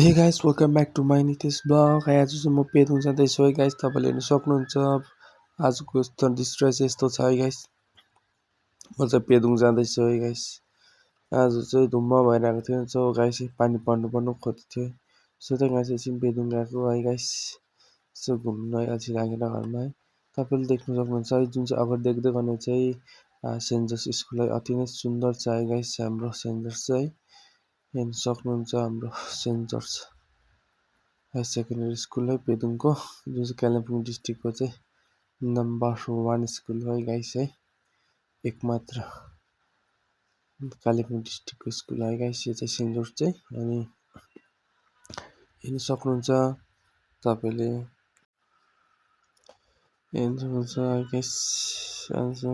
हे guys welcome back to my Nitesh blog. आज चाहिँ म पेदोङ जाँदैछु है गाइस, तपाईँले हेर्न सक्नुहुन्छ। आजको दृश्य चाहिँ यस्तो छ है गाइस, म चाहिँ पेदोङ जाँदैछु है गाइस। आज चाहिँ धुम्म भइरहेको थियो सो गाइस पानी पर्नु खोज्दै थियो, सो त्यही गाइस एकछिन पेदोङ गएको है गाइस। यसो घुम्न अल्छी लागेर घरमा है। तपाईँले देख्न सक्नुहुन्छ है, जुन चाहिँ अगाडि देख्दै गर्ने चाहिँ सेन्ट जोस स्कुल है, अति नै सुन्दर छ है गाइस। हाम्रो सेन्ट जोस चाहिँ हेर्न सक्नुहुन्छ, हाम्रो सेन्ट जोस हायर सेकेन्डरी स्कुल है पेदोङको, जुन चाहिँ कालिम्पोङ डिस्ट्रिक्टको चाहिँ नम्बर 1 स्कुल हो है गाइस है, एकमात्र कालिम्पोङ डिस्ट्रिक्टको स्कुल है गाइस यो चाहिँ सेन्ट जोस चाहिँ। अनि हेर्न सक्नुहुन्छ तपाईँले, हेर्न सक्नुहुन्छ है गाइस। आज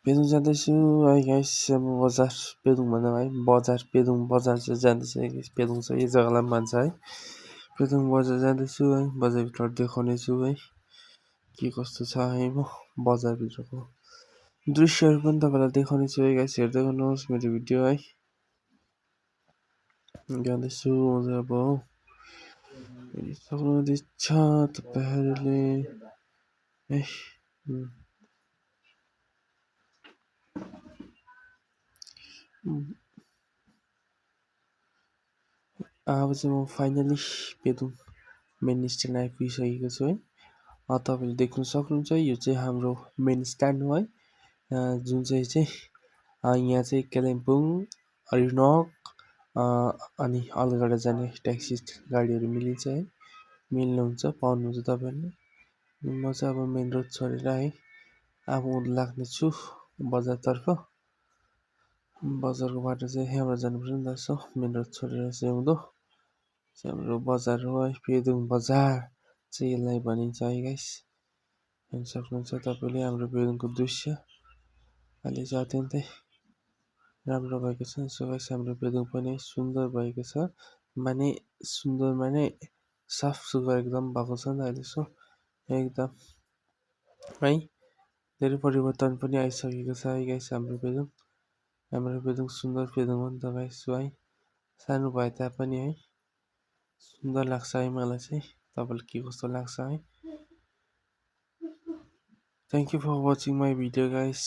पेदोङ जाँदैछु है गाइस। अब बजार, पेदोङ भन्दा है बजार, पेदोङ बजार चाहिँ जाँदैछु है गाइस। पेदोङ चाहिँ यो जग्गालाई भन्छ है, पेदोङ बजार जाँदैछु है। बजारभित्र देखाउने छु है के कस्तो छ है, म बजारभित्रको दृश्यहरू पनि तपाईँलाई देखाउने छु है गाइस। हेर्दै गर्नुहोस् मेरो भिडियो है। जाँदैछु अब सक्नुहुँदैछ तपाईँहरूले है। अब चाहिँ म फाइनली पेदोङ मेन स्ट्यान्ड आइपुगिसकेको छु है। तपाईँले देख्न सक्नुहुन्छ यो चाहिँ हाम्रो मेन स्ट्यान्ड हो है, जुन चाहिँ यहाँ चाहिँ कालिम्पोङ, रिनक अनि अलगढा जाने ट्याक्सी गाडीहरू मिलिन्छ है, मिल्नुहुन्छ, पाउनुहुन्छ तपाईँहरूले। म चाहिँ अब मेन रोड छोडेर है अब लाग्नेछु बजारतर्फ। बजारको बाटो चाहिँ यहाँबाट जानुपर्छ नि त, सो मेन रोड छोडेर चाहिँ उँधो हाम्रो बजार हो है, पेदोङ बजार चाहिँ यसलाई भनिन्छ है गाइस। हेर्न सक्नुहुन्छ तपाईँले हाम्रो पेदोङको दृश्य अहिले चाहिँ अत्यन्तै राम्रो भएको छ। सो गाइस हाम्रो पेदोङ पनि सुन्दर भएको छ, माने सुन्दर माने साफ सुग्घर एकदम भएको छ नि त अहिले। सो एकदम है धेरै परिवर्तन पनि आइसकेको छ है गाइस हाम्रो पेदोङ। हाम्रो पेदोङ सुन्दर पेदोङ हो नि त गाइस है, सानो भए तापनि है सुन्दर लाग्छ है मलाई चाहिँ। तपाईँलाई के कस्तो लाग्छ है। Thank you for watching my video guys.